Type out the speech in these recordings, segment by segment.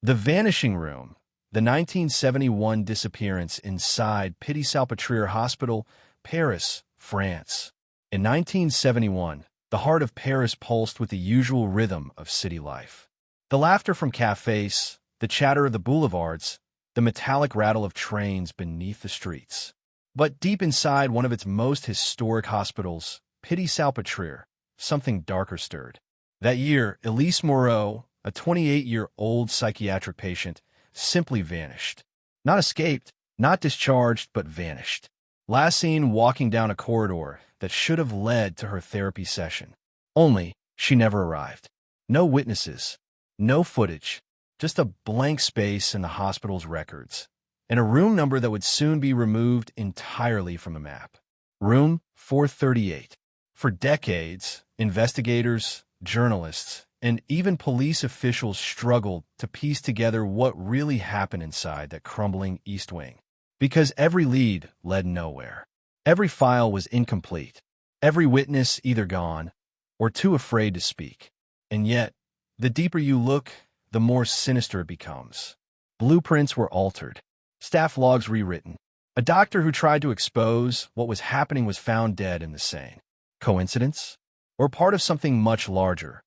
The Vanishing Room, the 1971 disappearance inside Pitié Salpêtrière Hospital, Paris, France. In 1971, the heart of Paris pulsed with the usual rhythm of city life. The laughter from cafes, the chatter of the boulevards, the metallic rattle of trains beneath the streets. But deep inside one of its most historic hospitals, Pitié Salpêtrière, something darker stirred. That year, Elise Moreau, a 28-year-old psychiatric patient, simply vanished. Not escaped, not discharged, but vanished. Last seen walking down a corridor that should have led to her therapy session. Only, she never arrived. No witnesses, no footage, just a blank space in the hospital's records, and a room number that would soon be removed entirely from the map. Room 438. For decades, investigators, journalists, and even police officials struggled to piece together what really happened inside that crumbling East Wing. Because every lead led nowhere. Every file was incomplete. Every witness either gone or too afraid to speak. And yet, the deeper you look, the more sinister it becomes. Blueprints were altered. Staff logs rewritten. A doctor who tried to expose what was happening was found dead in the Seine. Coincidence? Or part of something much larger?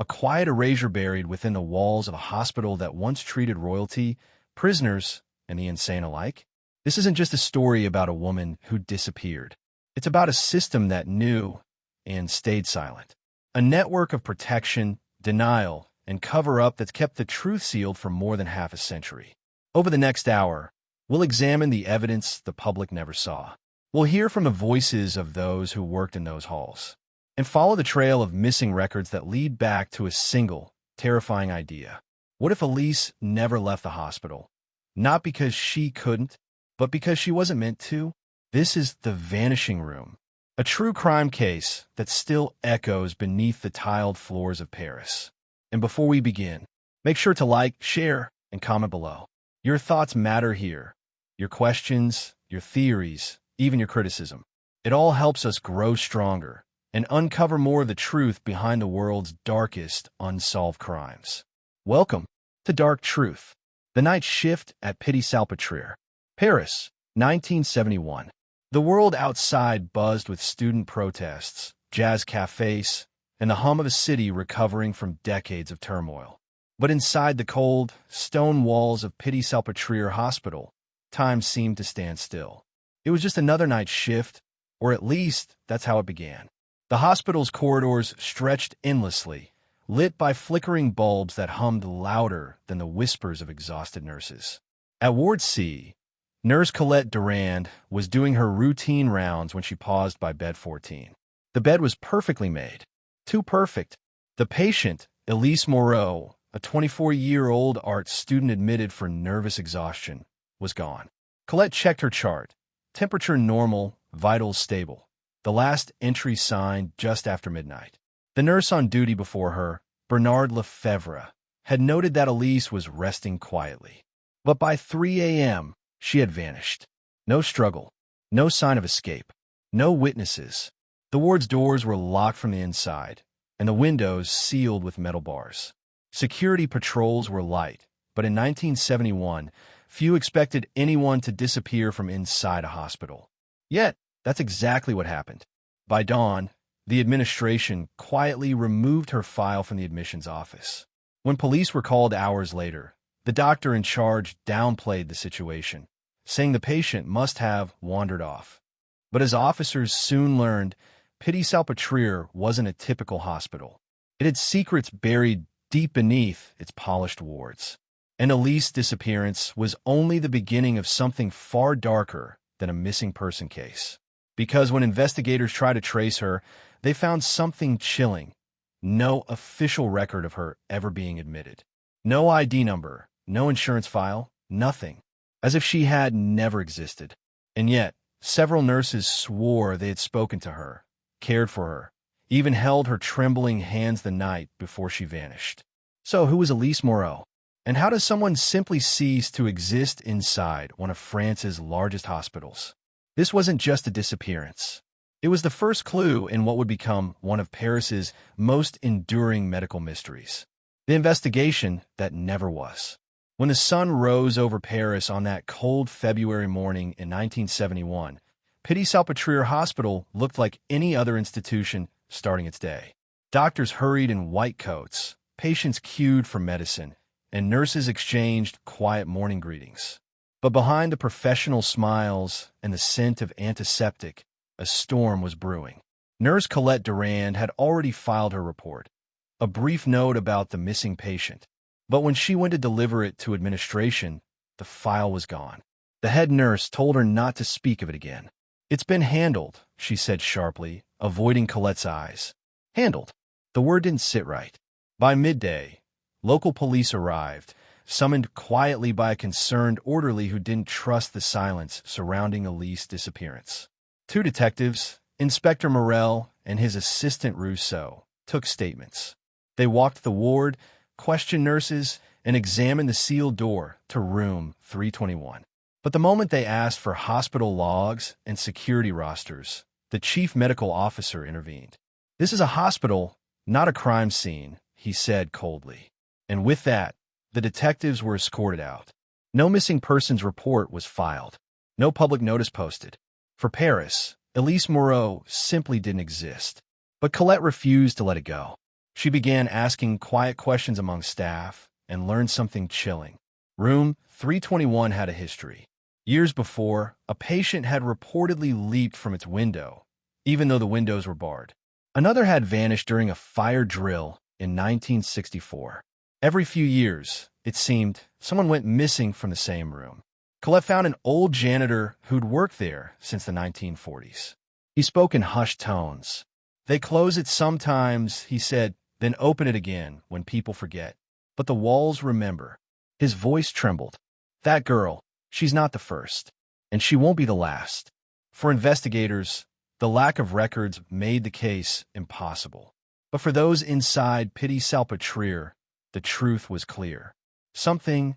A quiet erasure buried within the walls of a hospital that once treated royalty, prisoners, and the insane alike? This isn't just a story about a woman who disappeared. It's about a system that knew and stayed silent. A network of protection, denial, and cover-up that's kept the truth sealed for more than half a century. Over the next hour, we'll examine the evidence the public never saw. We'll hear from the voices of those who worked in those halls, and follow the trail of missing records that lead back to a single, terrifying idea. What if Elise never left the hospital? Not because she couldn't, but because she wasn't meant to? This is The Vanishing Room, a true crime case that still echoes beneath the tiled floors of Paris. And before we begin, make sure to like, share, and comment below. Your thoughts matter here. Your questions, your theories, even your criticism. It all helps us grow stronger and uncover more of the truth behind the world's darkest unsolved crimes. Welcome to Dark Truth, the night shift at Pitié Salpêtrière, Paris, 1971. The world outside buzzed with student protests, jazz cafes, and the hum of a city recovering from decades of turmoil. But inside the cold, stone walls of Pitié Salpêtrière Hospital, time seemed to stand still. It was just another night shift, or at least that's how it began. The hospital's corridors stretched endlessly, lit by flickering bulbs that hummed louder than the whispers of exhausted nurses. At Ward C, Nurse Colette Durand was doing her routine rounds when she paused by bed 14. The bed was perfectly made. Too perfect. The patient, Elise Moreau, a 24-year-old art student admitted for nervous exhaustion, was gone. Colette checked her chart. Temperature normal, vitals stable. The last entry signed just after midnight. The nurse on duty before her, Bernard Lefebvre, had noted that Elise was resting quietly. But by 3 a.m., she had vanished. No struggle, no sign of escape, no witnesses. The ward's doors were locked from the inside, and the windows sealed with metal bars. Security patrols were light, but in 1971, few expected anyone to disappear from inside a hospital. Yet, that's exactly what happened. By dawn, the administration quietly removed her file from the admissions office. When police were called hours later, the doctor in charge downplayed the situation, saying the patient must have wandered off. But as officers soon learned, Pitié Salpêtrière wasn't a typical hospital. It had secrets buried deep beneath its polished wards. And Elise's disappearance was only the beginning of something far darker than a missing person case. Because when investigators tried to trace her, they found something chilling. No official record of her ever being admitted. No ID number, no insurance file, nothing. As if she had never existed. And yet, several nurses swore they had spoken to her, cared for her, even held her trembling hands the night before she vanished. So who was Elise Moreau? And how does someone simply cease to exist inside one of France's largest hospitals? This wasn't just a disappearance. It was the first clue in what would become one of Paris's most enduring medical mysteries. The investigation that never was. When the sun rose over Paris on that cold February morning in 1971, Pitié Salpêtrière Hospital looked like any other institution starting its day. Doctors hurried in white coats, patients queued for medicine, and nurses exchanged quiet morning greetings. But behind the professional smiles and the scent of antiseptic, a storm was brewing. Nurse Colette Durand had already filed her report, a brief note about the missing patient. But when she went to deliver it to administration, the file was gone. The head nurse told her not to speak of it again. "It's been handled," she said sharply, avoiding Colette's eyes. Handled. The word didn't sit right. By midday, local police arrived, summoned quietly by a concerned orderly who didn't trust the silence surrounding Elise's disappearance. Two detectives, Inspector Morel and his assistant Rousseau, took statements. They walked the ward, questioned nurses, and examined the sealed door to room 321. But the moment they asked for hospital logs and security rosters, the chief medical officer intervened. "This is a hospital, not a crime scene," he said coldly. And with that, the detectives were escorted out. No missing persons report was filed. No public notice posted. For Paris, Elise Moreau simply didn't exist. But Colette refused to let it go. She began asking quiet questions among staff and learned something chilling. Room 321 had a history. Years before, a patient had reportedly leaped from its window, even though the windows were barred. Another had vanished during a fire drill in 1964. Every few years, it seemed, someone went missing from the same room. Colette found an old janitor who'd worked there since the 1940s. He spoke in hushed tones. "They close it sometimes," he said, "then open it again when people forget. But the walls remember." His voice trembled. "That girl, she's not the first, and she won't be the last." For investigators, the lack of records made the case impossible. But for those inside Pitié Salpêtrière, the truth was clear. Something,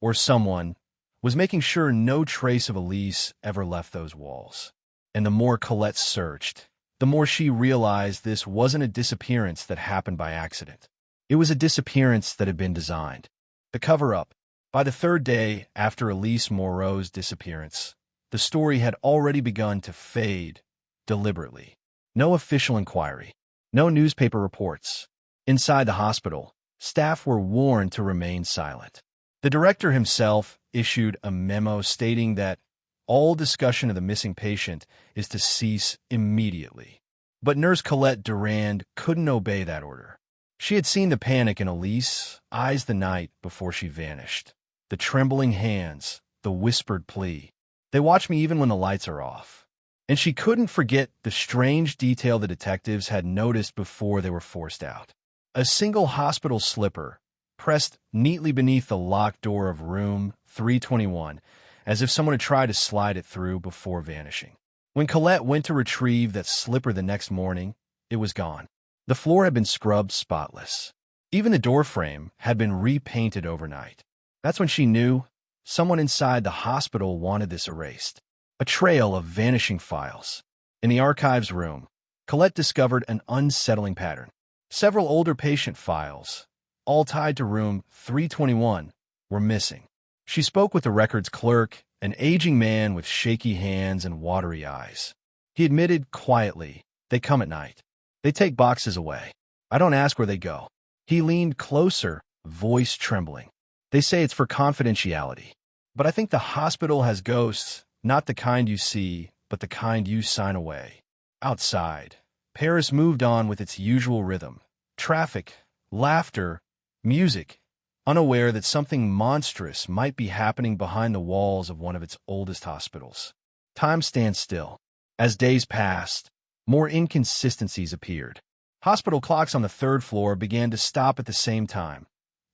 or someone, was making sure no trace of Elise ever left those walls. And the more Colette searched, the more she realized this wasn't a disappearance that happened by accident. It was a disappearance that had been designed. The cover-up. By the third day after Elise Moreau's disappearance, the story had already begun to fade deliberately. No official inquiry. No newspaper reports. Inside the hospital, staff were warned to remain silent. The director himself issued a memo stating that all discussion of the missing patient is to cease immediately. But Nurse Colette Durand couldn't obey that order. She had seen the panic in Elise's eyes the night before she vanished. The trembling hands, the whispered plea. "They watch me even when the lights are off." And she couldn't forget the strange detail the detectives had noticed before they were forced out. A single hospital slipper, pressed neatly beneath the locked door of room 321, as if someone had tried to slide it through before vanishing. When Colette went to retrieve that slipper the next morning, it was gone. The floor had been scrubbed spotless. Even the doorframe had been repainted overnight. That's when she knew someone inside the hospital wanted this erased. A trail of vanishing files. In the archives room, Colette discovered an unsettling pattern. Several older patient files, all tied to room 321, were missing. She spoke with the records clerk, an aging man with shaky hands and watery eyes. He admitted quietly, "They come at night. They take boxes away. I don't ask where they go." He leaned closer, voice trembling. "They say it's for confidentiality. But I think the hospital has ghosts, not the kind you see, but the kind you sign away." Outside, Paris moved on with its usual rhythm. Traffic, laughter, music, unaware that something monstrous might be happening behind the walls of one of its oldest hospitals. Time stands still. As days passed, more inconsistencies appeared. Hospital clocks on the third floor began to stop at the same time,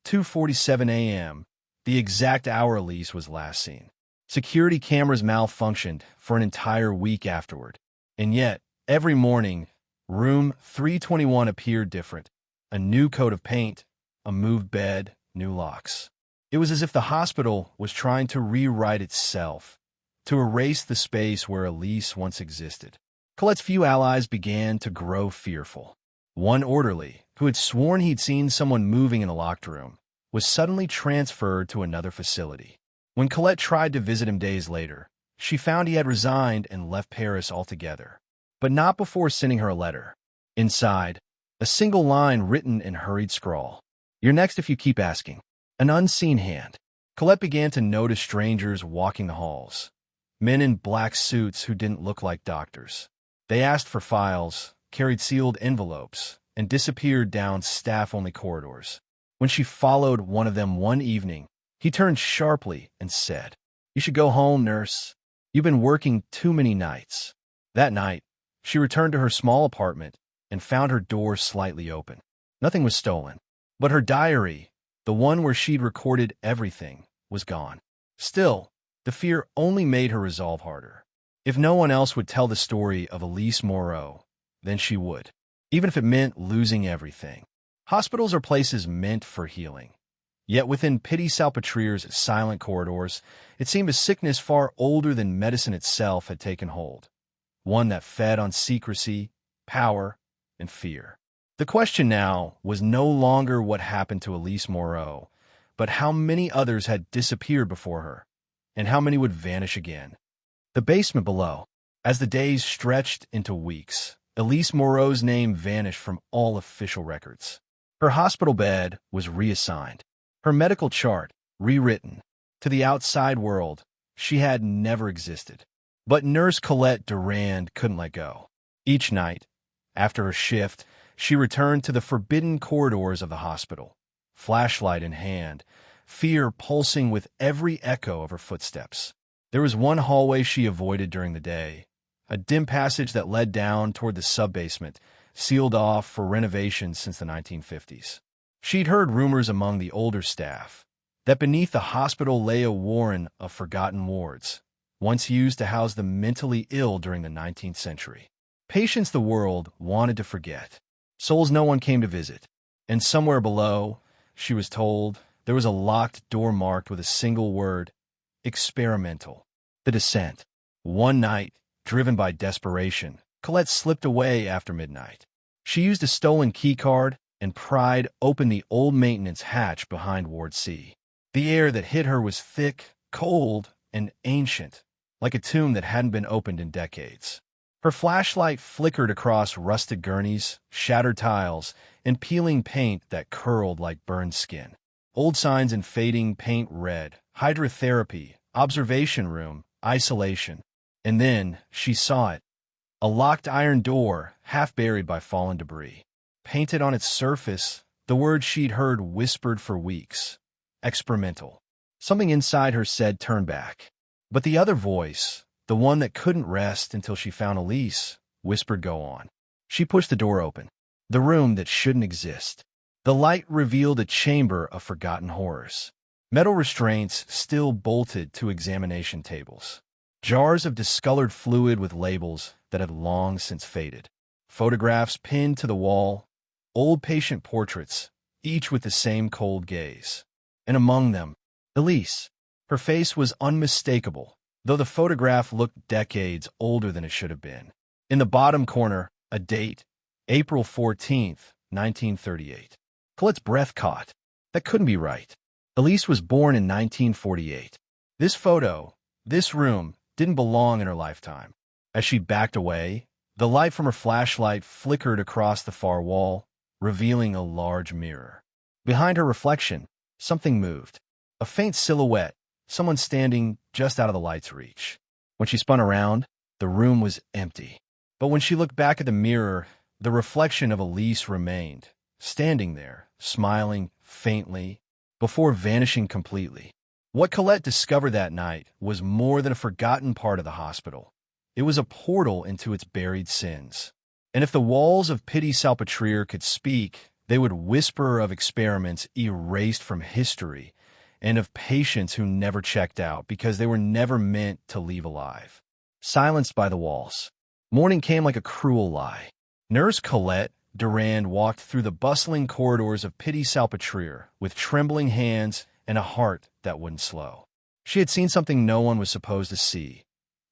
2:47 a.m., the exact hour Elise was last seen. Security cameras malfunctioned for an entire week afterward. And yet, every morning, room 321 appeared different. A new coat of paint, a moved bed, new locks. It was as if the hospital was trying to rewrite itself, to erase the space where Elise once existed. Colette's few allies began to grow fearful. One orderly, who had sworn he'd seen someone moving in the locked room, was suddenly transferred to another facility. When Colette tried to visit him days later, she found he had resigned and left Paris altogether. But not before sending her a letter. Inside, a single line written in hurried scrawl. "You're next if you keep asking." An unseen hand. Colette began to notice strangers walking the halls. Men in black suits who didn't look like doctors. They asked for files, carried sealed envelopes, and disappeared down staff-only corridors. When she followed one of them one evening, he turned sharply and said, "You should go home, nurse. You've been working too many nights." That night, she returned to her small apartment and found her door slightly open. Nothing was stolen, but her diary, the one where she'd recorded everything, was gone. Still, the fear only made her resolve harder. If no one else would tell the story of Elise Moreau, then she would, even if it meant losing everything. Hospitals are places meant for healing. Yet within Pitié Salpêtrière's silent corridors, it seemed a sickness far older than medicine itself had taken hold. One that fed on secrecy, power, and fear. The question now was no longer what happened to Elise Moreau, but how many others had disappeared before her, and how many would vanish again. The basement below. As the days stretched into weeks, Elise Moreau's name vanished from all official records. Her hospital bed was reassigned, her medical chart rewritten. To the outside world, she had never existed. But Nurse Colette Durand couldn't let go. Each night, after her shift, she returned to the forbidden corridors of the hospital, flashlight in hand, fear pulsing with every echo of her footsteps. There was one hallway she avoided during the day, a dim passage that led down toward the sub-basement, sealed off for renovation since the 1950s. She'd heard rumors among the older staff that beneath the hospital lay a warren of forgotten wards, once used to house the mentally ill during the 19th century. Patients the world wanted to forget, souls no one came to visit. And somewhere below, she was told, there was a locked door marked with a single word, experimental. The descent. One night, driven by desperation, Colette slipped away after midnight. She used a stolen keycard and pried open the old maintenance hatch behind Ward C. The air that hit her was thick, cold, and ancient, like a tomb that hadn't been opened in decades. Her flashlight flickered across rusted gurneys, shattered tiles, and peeling paint that curled like burned skin. Old signs in fading paint read, hydrotherapy, observation room, isolation. And then she saw it. A locked iron door, half buried by fallen debris. Painted on its surface, the word she'd heard whispered for weeks. Experimental. Something inside her said turn back. But the other voice, the one that couldn't rest until she found Elise, whispered go on. She pushed the door open. The room that shouldn't exist. The light revealed a chamber of forgotten horrors. Metal restraints still bolted to examination tables. Jars of discolored fluid with labels that had long since faded. Photographs pinned to the wall. Old patient portraits, each with the same cold gaze. And among them, Elise. Her face was unmistakable, though the photograph looked decades older than it should have been. In the bottom corner, a date, April 14th, 1938. Colette's breath caught. That couldn't be right. Elise was born in 1948. This photo, this room, didn't belong in her lifetime. As she backed away, the light from her flashlight flickered across the far wall, revealing a large mirror. Behind her reflection, something moved. A faint silhouette, someone standing just out of the light's reach. When she spun around, the room was empty. But when she looked back at the mirror, the reflection of Elise remained, standing there, smiling faintly, before vanishing completely. What Colette discovered that night was more than a forgotten part of the hospital. It was a portal into its buried sins. And if the walls of Pitié Salpêtrière could speak, they would whisper of experiments erased from history and of patients who never checked out because they were never meant to leave alive. Silenced by the walls. Morning came like a cruel lie. Nurse Colette Durand walked through the bustling corridors of Pitié Salpêtrière with trembling hands and a heart that wouldn't slow. She had seen something no one was supposed to see,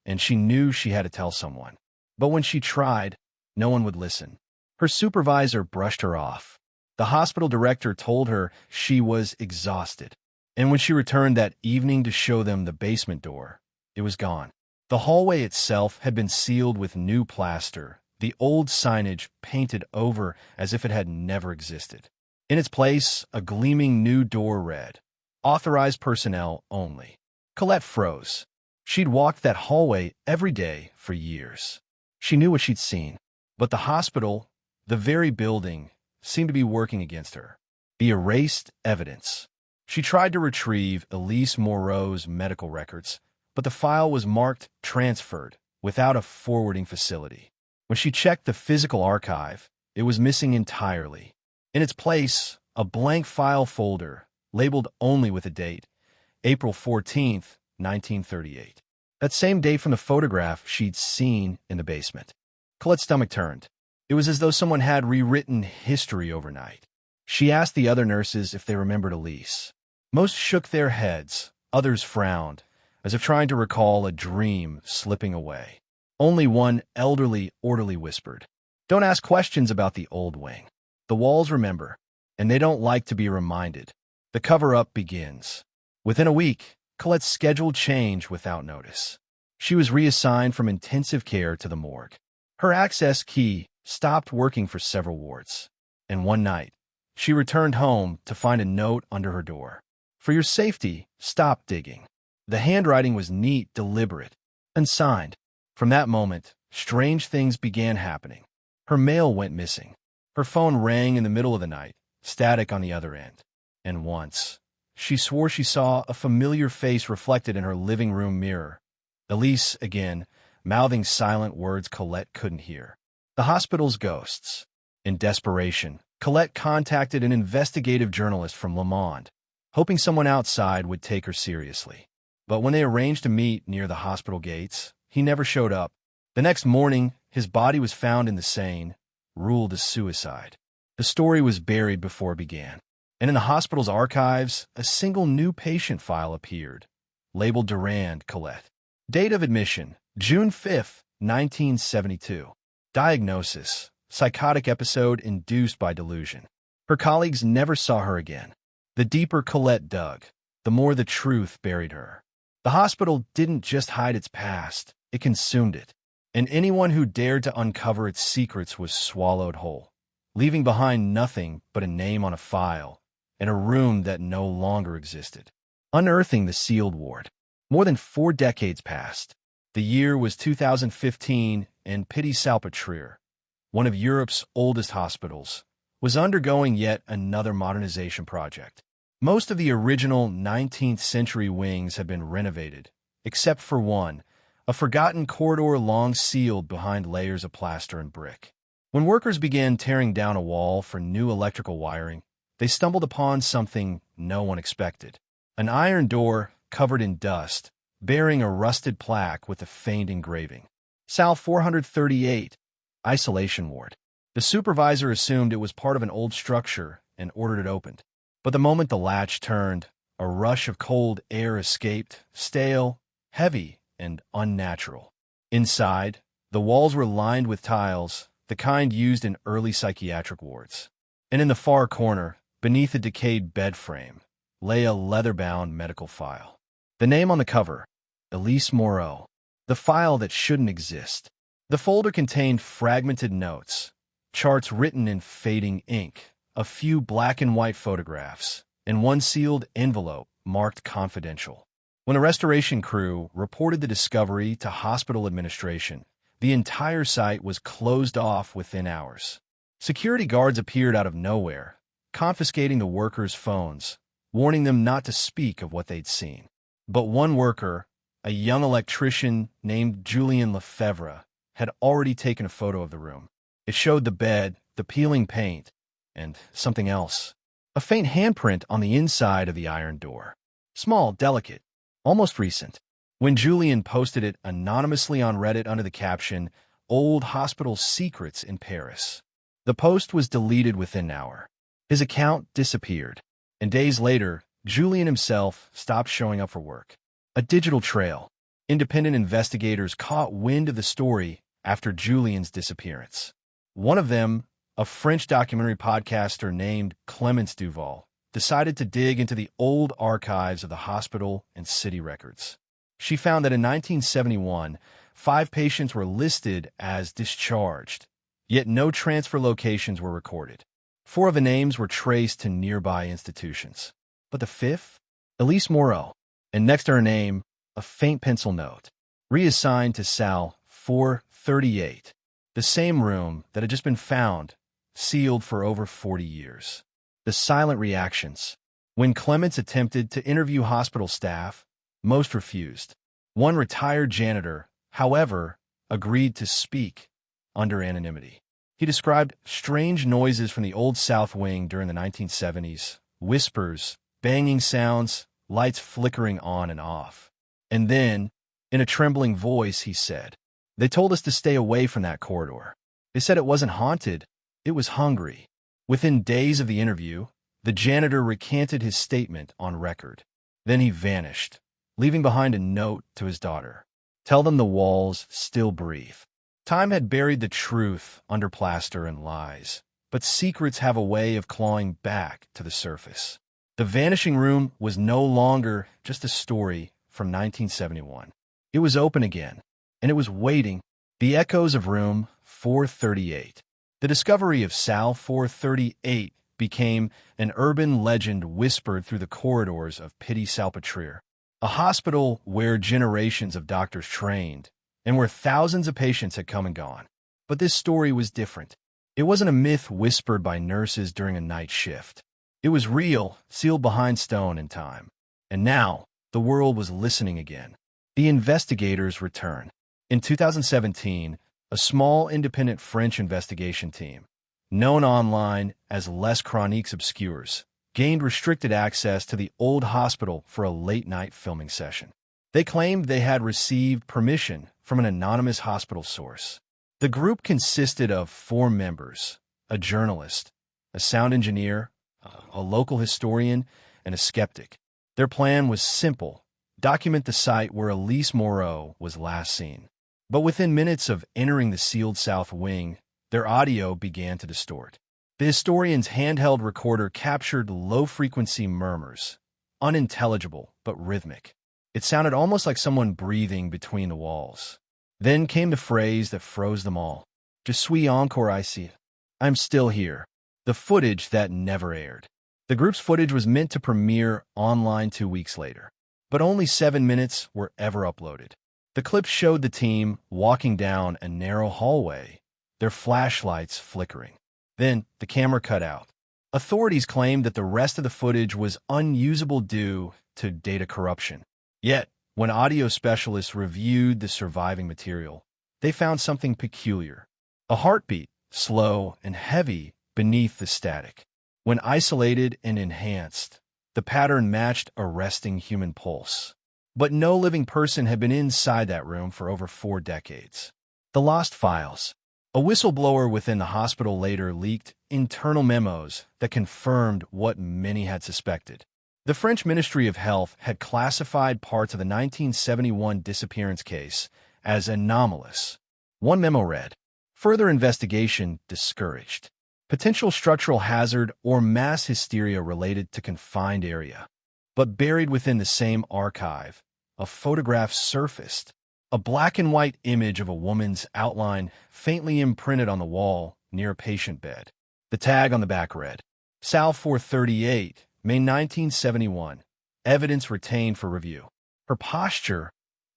and she knew she had to tell someone. But when she tried, no one would listen. Her supervisor brushed her off. The hospital director told her she was exhausted. And when she returned that evening to show them the basement door, it was gone. The hallway itself had been sealed with new plaster, the old signage painted over as if it had never existed. In its place, a gleaming new door read, "Authorized personnel only." Colette froze. She'd walked that hallway every day for years. She knew what she'd seen. But the hospital, the very building, seemed to be working against her. The erased evidence. She tried to retrieve Elise Moreau's medical records, but the file was marked transferred without a forwarding facility. When she checked the physical archive, it was missing entirely. In its place, a blank file folder labeled only with a date, April 14th, 1938. That same date from the photograph she'd seen in the basement. Colette's stomach turned. It was as though someone had rewritten history overnight. She asked the other nurses if they remembered Elise. Most shook their heads, others frowned, as if trying to recall a dream slipping away. Only one elderly orderly whispered, "Don't ask questions about the old wing. The walls remember, and they don't like to be reminded." The cover-up begins. Within a week, Colette's schedule changed without notice. She was reassigned from intensive care to the morgue. Her access key stopped working for several wards, and one night, she returned home to find a note under her door. "For your safety, stop digging." The handwriting was neat, deliberate, and signed. From that moment, strange things began happening. Her mail went missing. Her phone rang in the middle of the night, static on the other end. And once, she swore she saw a familiar face reflected in her living room mirror. Elise, again, mouthing silent words Colette couldn't hear. The hospital's ghosts. In desperation, Colette contacted an investigative journalist from Le Monde, hoping someone outside would take her seriously. But when they arranged to meet near the hospital gates, he never showed up. The next morning, his body was found in the Seine, ruled as suicide. The story was buried before it began. And in the hospital's archives, a single new patient file appeared, labeled Durand Colette. Date of admission, June 5th, 1972. Diagnosis, psychotic episode induced by delusion. Her colleagues never saw her again. The deeper Colette dug, the more the truth buried her. The hospital didn't just hide its past, it consumed it. And anyone who dared to uncover its secrets was swallowed whole, leaving behind nothing but a name on a file and a room that no longer existed. Unearthing the sealed ward. More than 4 decades passed. The year was 2015, and Pitié Salpêtrière, one of Europe's oldest hospitals, was undergoing yet another modernization project. Most of the original 19th century wings had been renovated, except for one, a forgotten corridor long sealed behind layers of plaster and brick. When workers began tearing down a wall for new electrical wiring, they stumbled upon something no one expected. An iron door covered in dust, bearing a rusted plaque with a faint engraving. Sal 438, Isolation Ward. The supervisor assumed it was part of an old structure and ordered it opened. But the moment the latch turned, a rush of cold air escaped, stale, heavy, and unnatural. Inside, the walls were lined with tiles, the kind used in early psychiatric wards. And in the far corner, beneath a decayed bed frame, lay a leather-bound medical file. The name on the cover, Elise Moreau. The file that shouldn't exist. The folder contained fragmented notes, charts written in fading ink, a few black and white photographs, and one sealed envelope marked confidential. When a restoration crew reported the discovery to hospital administration, the entire site was closed off within hours. Security guards appeared out of nowhere, confiscating the workers' phones, warning them not to speak of what they'd seen. But one worker, a young electrician named Julien Lefebvre, had already taken a photo of the room. It showed the bed, the peeling paint, and something else. A faint handprint on the inside of the iron door. Small, delicate, almost recent. When Julien posted it anonymously on Reddit under the caption, "Old Hospital Secrets in Paris," the post was deleted within an hour. His account disappeared, and days later, Julien himself stopped showing up for work. A digital trail. Independent investigators caught wind of the story after Julien's disappearance. One of them, a French documentary podcaster named Clémence Duval decided to dig into the old archives of the hospital and city records. She found that in 1971, 5 patients were listed as discharged, yet no transfer locations were recorded. 4 of the names were traced to nearby institutions. But the 5th? Elise Moreau, and next to her name, a faint pencil note, reassigned to Sal 438, the same room that had just been found, sealed for over 40 years. The silent reactions. When Clémence attempted to interview hospital staff, most refused. One retired janitor, however, agreed to speak under anonymity. He described strange noises from the old South Wing during the 1970s, whispers, banging sounds, lights flickering on and off. And then, in a trembling voice, he said, "They told us to stay away from that corridor. They said it wasn't haunted, it was hungry." Within days of the interview, the janitor recanted his statement on record. Then he vanished, leaving behind a note to his daughter. "Tell them the walls still breathe." Time had buried the truth under plaster and lies, but secrets have a way of clawing back to the surface. The Vanishing Room was no longer just a story from 1971. It was open again, and it was waiting. The echoes of room 438. The discovery of Sal 438 became an urban legend whispered through the corridors of Pitié Salpêtrière, a hospital where generations of doctors trained and where thousands of patients had come and gone. But this story was different. It wasn't a myth whispered by nurses during a night shift. It was real, sealed behind stone and time. And now, the world was listening again. The investigators returned. In 2017, a small independent French investigation team, known online as Les Chroniques Obscures, gained restricted access to the old hospital for a late-night filming session. They claimed they had received permission from an anonymous hospital source. The group consisted of 4 members, a journalist, a sound engineer, a local historian, and a skeptic. Their plan was simple: document the site where Elise Moreau was last seen. But within minutes of entering the sealed South Wing, their audio began to distort. The historian's handheld recorder captured low-frequency murmurs, unintelligible but rhythmic. It sounded almost like someone breathing between the walls. Then came the phrase that froze them all. "Je suis encore ici." I'm still here. The footage that never aired. The group's footage was meant to premiere online 2 weeks later, but only 7 minutes were ever uploaded. The clip showed the team walking down a narrow hallway, their flashlights flickering. Then the camera cut out. Authorities claimed that the rest of the footage was unusable due to data corruption. Yet, when audio specialists reviewed the surviving material, they found something peculiar. A heartbeat, slow and heavy beneath the static. When isolated and enhanced, the pattern matched a resting human pulse. But no living person had been inside that room for over 4 decades. The lost files. A whistleblower within the hospital later leaked internal memos that confirmed what many had suspected. The French Ministry of Health had classified parts of the 1971 disappearance case as anomalous. One memo read, "Further investigation discouraged. Potential structural hazard or mass hysteria related to confined area." But buried within the same archive, a photograph surfaced, a black and white image of a woman's outline faintly imprinted on the wall near a patient bed. The tag on the back read, "Sal 438, May 1971, evidence retained for review." Her posture,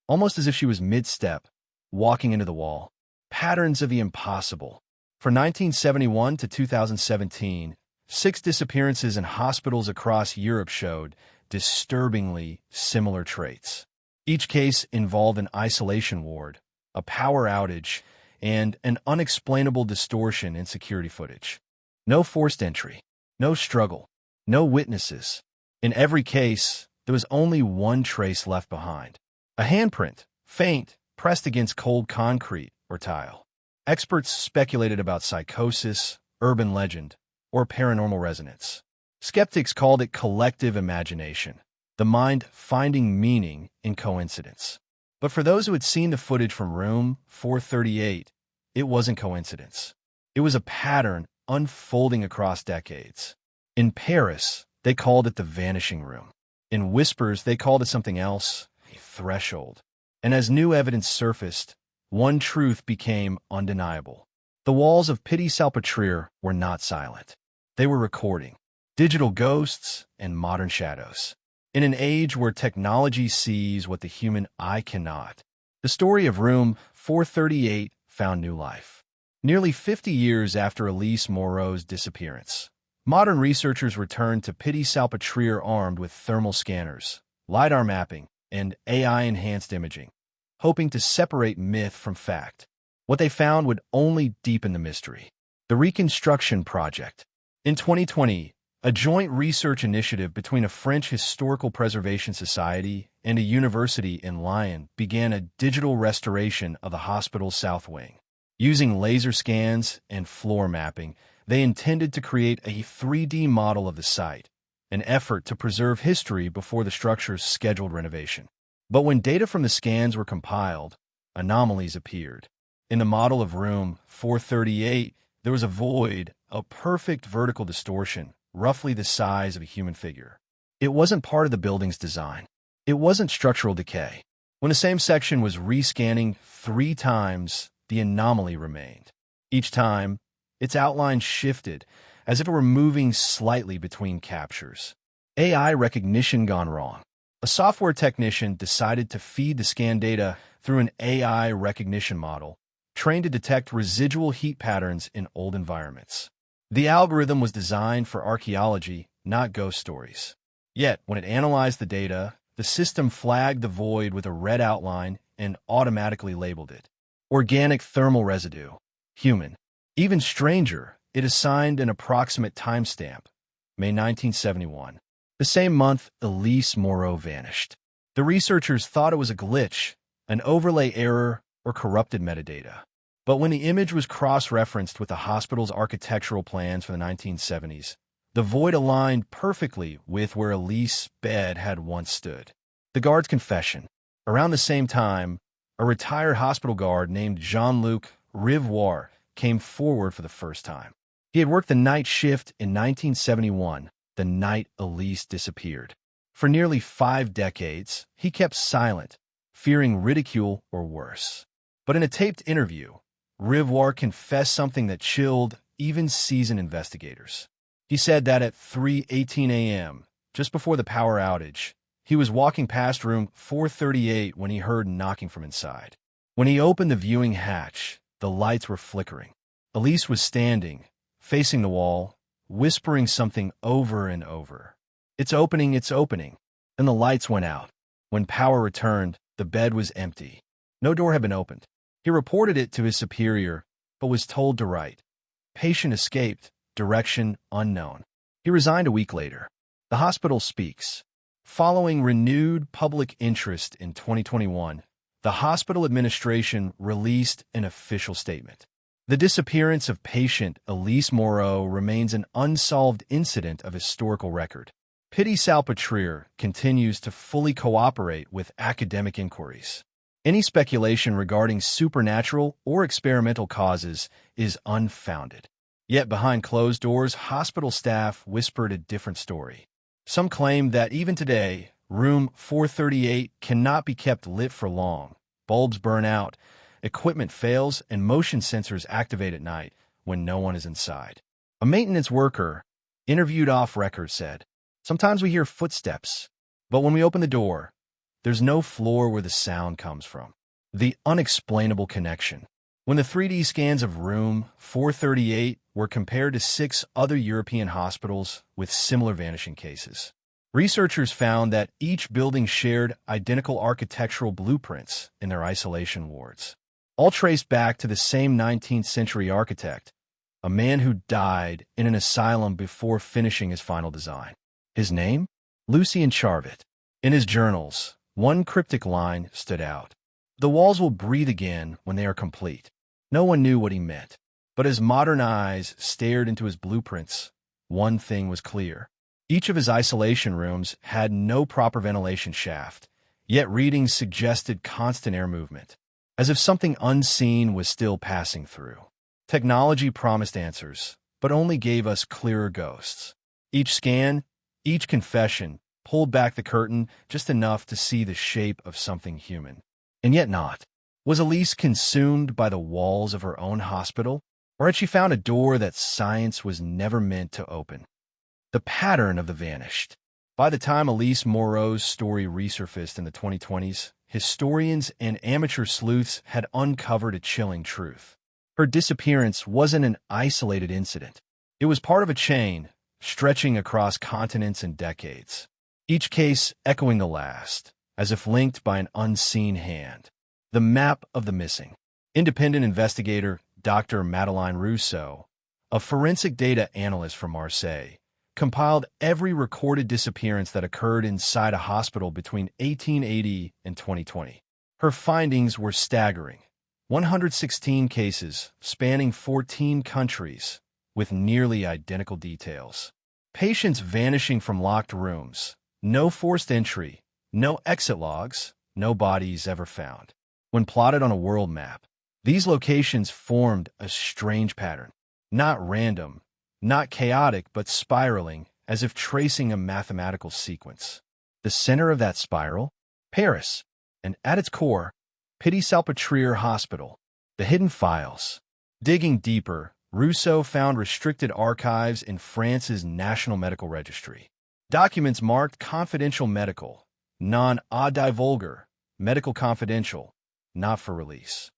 almost as if she was mid-step, walking into the wall. Patterns of the impossible. For 1971 to 2017, 6 disappearances in hospitals across Europe showed disturbingly similar traits. Each case involved an isolation ward, a power outage, and an unexplainable distortion in security footage. No forced entry, no struggle, no witnesses. In every case, there was only one trace left behind. A handprint, faint, pressed against cold concrete or tile. Experts speculated about psychosis, urban legend, or paranormal resonance. Skeptics called it collective imagination, the mind finding meaning in coincidence. But for those who had seen the footage from room 438, it wasn't coincidence. It was a pattern unfolding across decades. In Paris, they called it the Vanishing Room. In Whispers, they called it something else, a threshold. And as new evidence surfaced, one truth became undeniable. The walls of Pitié Salpêtrière were not silent. They were recording digital ghosts and modern shadows. In an age where technology sees what the human eye cannot, the story of Room 438 found new life. Nearly 50 years after Elise Moreau's disappearance, modern researchers returned to Pitié Salpêtrière armed with thermal scanners, LiDAR mapping, and AI-enhanced imaging, hoping to separate myth from fact. What they found would only deepen the mystery. The Reconstruction Project. In 2020, a joint research initiative between a French historical preservation society and a university in Lyon began a digital restoration of the hospital's south wing. Using laser scans and floor mapping, they intended to create a 3D model of the site, an effort to preserve history before the structure's scheduled renovation. But when data from the scans were compiled, anomalies appeared. In the model of Room 438, there was a void, a perfect vertical distortion, roughly the size of a human figure. It wasn't part of the building's design. It wasn't structural decay. When the same section was rescanning 3 times, the anomaly remained. Each time, its outline shifted, as if it were moving slightly between captures. AI recognition gone wrong. A software technician decided to feed the scan data through an AI recognition model, trained to detect residual heat patterns in old environments. The algorithm was designed for archaeology, not ghost stories. Yet, when it analyzed the data, the system flagged the void with a red outline and automatically labeled it organic thermal residue, human. Even stranger, it assigned an approximate timestamp, May 1971. The same month, Elise Moreau vanished. The researchers thought it was a glitch, an overlay error, or corrupted metadata. But when the image was cross-referenced with the hospital's architectural plans for the 1970s, the void aligned perfectly with where Elise's bed had once stood. The guard's confession. Around the same time, a retired hospital guard named Jean-Luc Rivoire came forward for the first time. He had worked the night shift in 1971, the night Elise disappeared. For nearly 5 decades, he kept silent, fearing ridicule or worse. But in a taped interview, Rivoire confessed something that chilled even seasoned investigators. He said that at 3:18 a.m., just before the power outage, he was walking past room 438 when he heard knocking from inside. When he opened the viewing hatch, the lights were flickering. Elise was standing, facing the wall, whispering something over and over. It's opening, it's opening. And the lights went out. When power returned, the bed was empty. No door had been opened. He reported it to his superior, but was told to write. Patient escaped, direction unknown. He resigned a week later. The hospital speaks. Following renewed public interest in 2021, the hospital administration released an official statement. The disappearance of patient Elise Moreau remains an unsolved incident of historical record. Pitié Salpêtrière continues to fully cooperate with academic inquiries. Any speculation regarding supernatural or experimental causes is unfounded. Yet behind closed doors, hospital staff whispered a different story. Some claim that even today, room 438 cannot be kept lit for long. Bulbs burn out, equipment fails, and motion sensors activate at night when no one is inside. A maintenance worker, interviewed off record, said, "Sometimes we hear footsteps, but when we open the door, there's no floor where the sound comes from." The unexplainable connection. When the 3D scans of room 438 were compared to 6 other European hospitals with similar vanishing cases, researchers found that each building shared identical architectural blueprints in their isolation wards, all traced back to the same 19th century architect, a man who died in an asylum before finishing his final design. His name? Lucien Charvet. In his journals, one cryptic line stood out. "The walls will breathe again when they are complete." No one knew what he meant, but as modern eyes stared into his blueprints, one thing was clear. Each of his isolation rooms had no proper ventilation shaft, yet readings suggested constant air movement, as if something unseen was still passing through. Technology promised answers, but only gave us clearer ghosts. Each scan, each confession, pulled back the curtain just enough to see the shape of something human. And yet not. Was Elise consumed by the walls of her own hospital, or had she found a door that science was never meant to open? The pattern of the vanished. By the time Elise Moreau's story resurfaced in the 2020s, historians and amateur sleuths had uncovered a chilling truth. Her disappearance wasn't an isolated incident. It was part of a chain, stretching across continents and decades. Each case echoing the last, as if linked by an unseen hand. The map of the missing. Independent investigator Dr. Madeleine Rousseau, a forensic data analyst from Marseille, compiled every recorded disappearance that occurred inside a hospital between 1880 and 2020. Her findings were staggering. 116 cases spanning 14 countries with nearly identical details. Patients vanishing from locked rooms, no forced entry, no exit logs, no bodies ever found. When plotted on a world map, these locations formed a strange pattern. Not random, not chaotic, but spiraling, as if tracing a mathematical sequence. The center of that spiral? Paris, and at its core, Pitié Salpêtrière Hospital. The hidden files. Digging deeper, Rousseau found restricted archives in France's National Medical Registry. Documents marked confidential medical, non-a divulgar, medical confidential, not for release.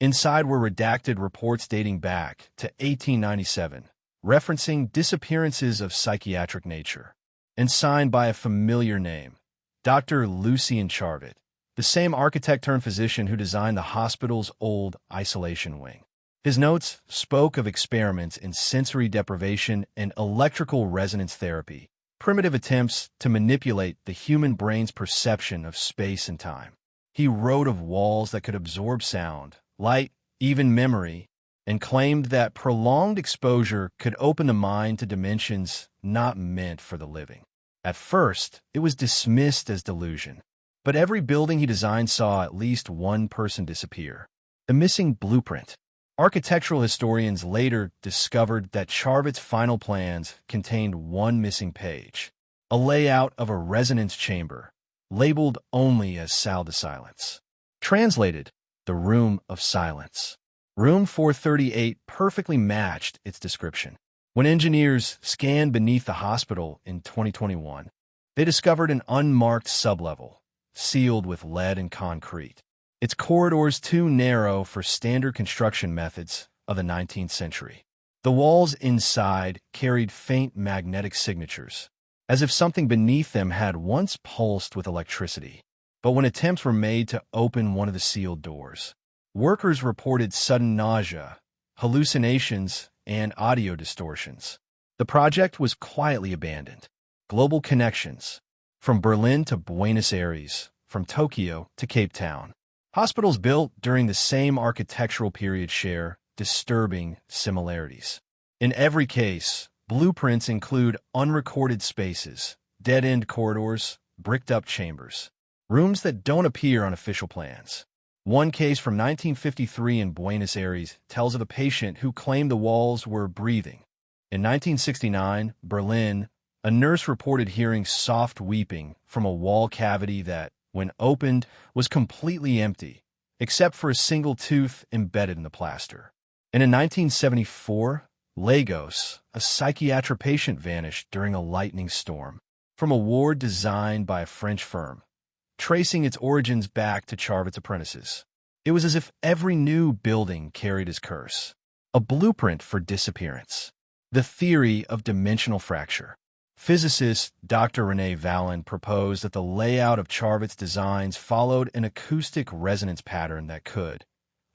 Inside were redacted reports dating back to 1897, referencing disappearances of psychiatric nature, and signed by a familiar name, Dr. Lucien Charvet, the same architect-turned-physician who designed the hospital's old isolation wing. His notes spoke of experiments in sensory deprivation and electrical resonance therapy, primitive attempts to manipulate the human brain's perception of space and time. He wrote of walls that could absorb sound, light, even memory, and claimed that prolonged exposure could open the mind to dimensions not meant for the living. At first, it was dismissed as delusion, but every building he designed saw at least one person disappear. The missing blueprint. Architectural historians later discovered that Charvet's final plans contained one missing page, a layout of a resonance chamber, labeled only as Salle de Silence. Translated, the Room of Silence. Room 438 perfectly matched its description. When engineers scanned beneath the hospital in 2021, they discovered an unmarked sublevel, sealed with lead and concrete. Its corridors too narrow for standard construction methods of the 19th century. The walls inside carried faint magnetic signatures, as if something beneath them had once pulsed with electricity. But when attempts were made to open one of the sealed doors, workers reported sudden nausea, hallucinations, and audio distortions. The project was quietly abandoned. Global connections. From Berlin to Buenos Aires, from Tokyo to Cape Town. Hospitals built during the same architectural period share disturbing similarities. In every case, blueprints include unrecorded spaces, dead-end corridors, bricked-up chambers, rooms that don't appear on official plans. One case from 1953 in Buenos Aires tells of a patient who claimed the walls were breathing. In 1969, Berlin, a nurse reported hearing soft weeping from a wall cavity that, when opened, was completely empty, except for a single tooth embedded in the plaster. And in 1974, Lagos, a psychiatric patient vanished during a lightning storm from a ward designed by a French firm, tracing its origins back to Charvet's apprentices. It was as if every new building carried his curse, a blueprint for disappearance. The theory of dimensional fracture. Physicist Dr. René Vallon proposed that the layout of Charvet's designs followed an acoustic resonance pattern that could,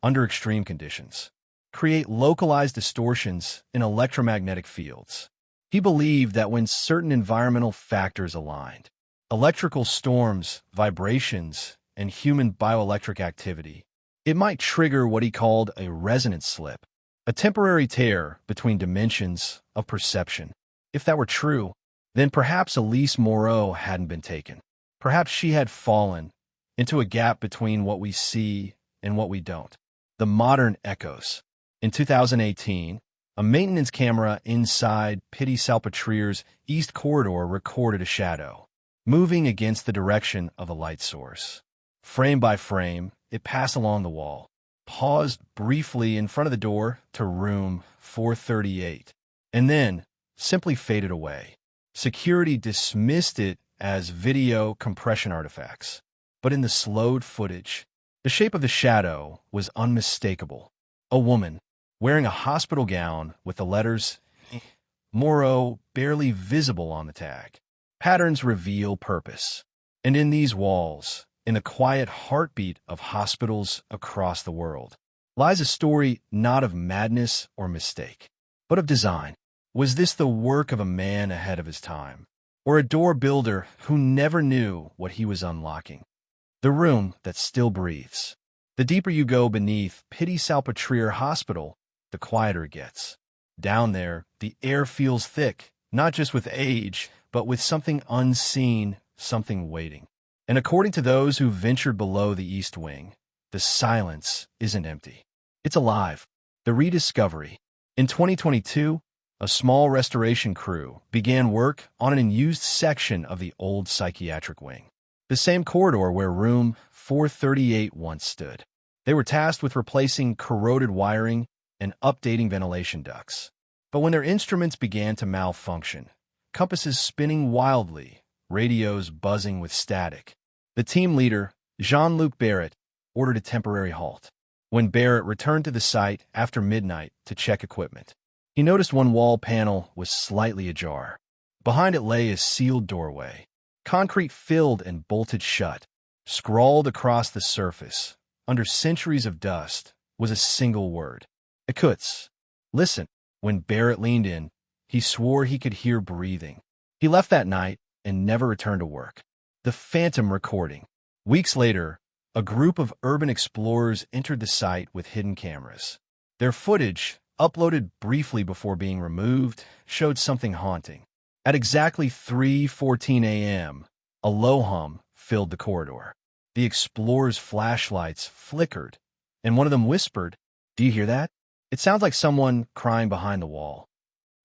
under extreme conditions, create localized distortions in electromagnetic fields. He believed that when certain environmental factors aligned, electrical storms, vibrations, and human bioelectric activity, it might trigger what he called a resonance slip, a temporary tear between dimensions of perception. If that were true, then perhaps Elise Moreau hadn't been taken. Perhaps she had fallen into a gap between what we see and what we don't. The modern echoes. In 2018, A maintenance camera inside Pitié Salpêtrière's east corridor recorded a shadow, moving against the direction of a light source. Frame by frame, it passed along the wall, paused briefly in front of the door to room 438, and then simply faded away. Security dismissed it as video compression artifacts. But in the slowed footage, the shape of the shadow was unmistakable. A woman, wearing a hospital gown with the letters Moreau barely visible on the tag. Patterns reveal purpose. And in these walls, in the quiet heartbeat of hospitals across the world, lies a story not of madness or mistake, but of design. Was this the work of a man ahead of his time, or a door builder who never knew what he was unlocking? The room that still breathes. The deeper you go beneath Pitié Salpêtrière Hospital, the quieter it gets. Down there, the air feels thick, not just with age, but with something unseen, something waiting. And according to those who ventured below the East Wing, the silence isn't empty. It's alive. The rediscovery. In 2022, a small restoration crew began work on an unused section of the old psychiatric wing, the same corridor where room 438 once stood. They were tasked with replacing corroded wiring and updating ventilation ducts. But when their instruments began to malfunction, compasses spinning wildly, radios buzzing with static, the team leader, Jean-Luc Barrett, ordered a temporary halt. When Barrett returned to the site after midnight to check equipment, he noticed one wall panel was slightly ajar. Behind it lay a sealed doorway, concrete filled and bolted shut. Scrawled across the surface, under centuries of dust, was a single word. Écoute. Listen. When Barrett leaned in, he swore he could hear breathing. He left that night and never returned to work. The phantom recording. Weeks later, a group of urban explorers entered the site with hidden cameras. Their footage, uploaded briefly before being removed, showed something haunting. At exactly 3:14 a.m., a low hum filled the corridor. The explorers' flashlights flickered, and one of them whispered, "Do you hear that? It sounds like someone crying behind the wall."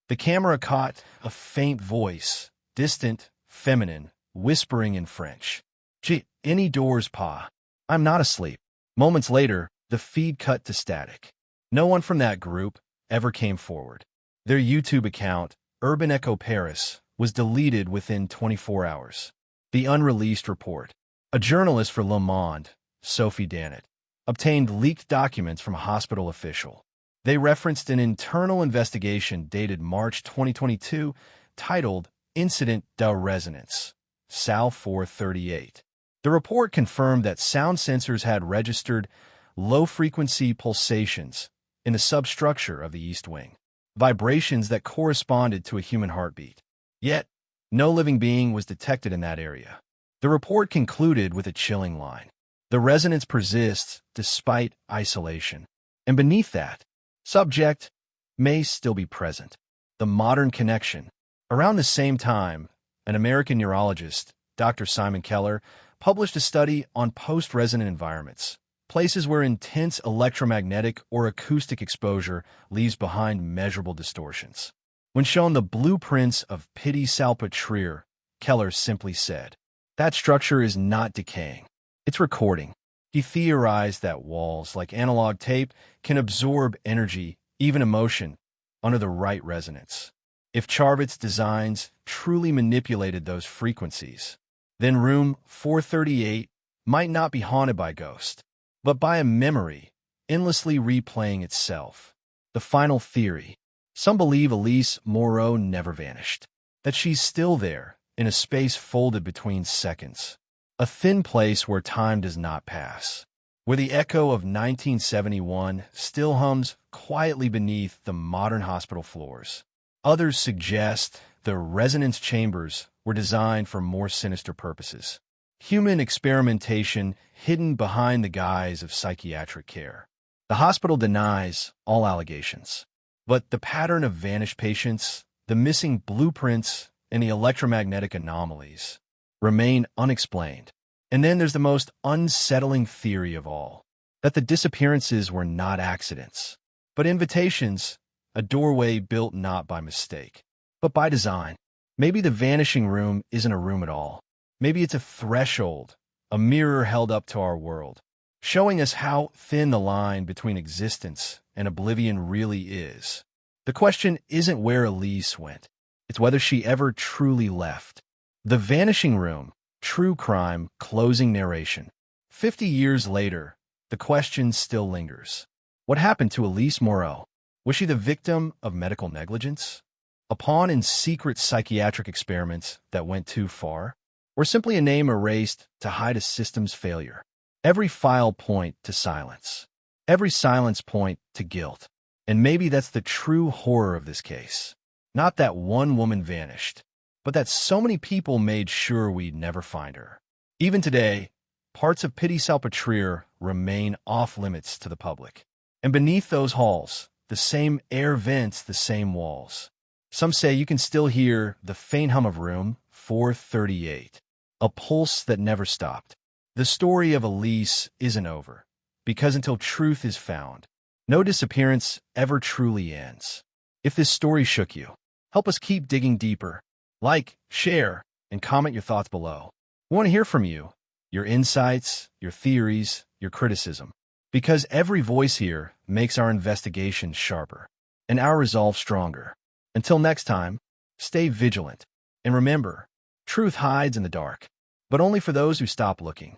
The camera caught a faint voice, distant, feminine, whispering in French. "Gee, any doors, pa. I'm not asleep." Moments later, the feed cut to static. No one from that group ever came forward. Their YouTube account, Urban Echo Paris, was deleted within 24 hours. The unreleased report. A journalist for Le Monde, Sophie Dannett, obtained leaked documents from a hospital official. They referenced an internal investigation dated March 2022 titled Incident de Resonance, Sal 438. The report confirmed that sound sensors had registered low-frequency pulsations in the substructure of the East Wing, vibrations that corresponded to a human heartbeat. Yet, no living being was detected in that area. The report concluded with a chilling line. The resonance persists despite isolation. And beneath that, subject may still be present. The modern connection. Around the same time, an American neurologist, Dr. Simon Keller, published a study on post-resonant environments, places where intense electromagnetic or acoustic exposure leaves behind measurable distortions. When shown the blueprints of Pitié Salpêtrière, Keller simply said, "That structure is not decaying. It's recording." He theorized that walls, like analog tape, can absorb energy, even emotion, under the right resonance. If Charvet's designs truly manipulated those frequencies, then room 438 might not be haunted by ghosts, but by a memory endlessly replaying itself. The final theory. Some believe Elise Moreau never vanished, that she's still there, in a space folded between seconds, a thin place where time does not pass, where the echo of 1971 still hums quietly beneath the modern hospital floors. Others suggest the resonance chambers were designed for more sinister purposes. Human experimentation hidden behind the guise of psychiatric care. The hospital denies all allegations, but the pattern of vanished patients, the missing blueprints, and the electromagnetic anomalies remain unexplained. And then there's the most unsettling theory of all, that the disappearances were not accidents, but invitations a doorway built not by mistake, but by design. Maybe the vanishing room isn't a room at all. Maybe it's a threshold, a mirror held up to our world, showing us how thin the line between existence and oblivion really is. The question isn't where Elise went. It's whether she ever truly left. The Vanishing Room, true crime, closing narration. 50 years later, the question still lingers. What happened to Elise Moreau? Was she the victim of medical negligence? A pawn in secret psychiatric experiments that went too far? Or simply a name erased to hide a system's failure? Every file point to silence. Every silence point to guilt. And maybe that's the true horror of this case. Not that one woman vanished, but that so many people made sure we'd never find her. Even today, parts of Pitié Salpêtrière remain off-limits to the public. And beneath those halls, the same air vents the same walls. Some say you can still hear the faint hum of room 438, a pulse that never stopped. The story of Elise isn't over, because until truth is found, no disappearance ever truly ends. If this story shook you, help us keep digging deeper. Like, share, and comment your thoughts below. We want to hear from you, your insights, your theories, your criticism, because every voice here makes our investigation sharper and our resolve stronger. Until next time, stay vigilant, and remember, truth hides in the dark, but only for those who stop looking.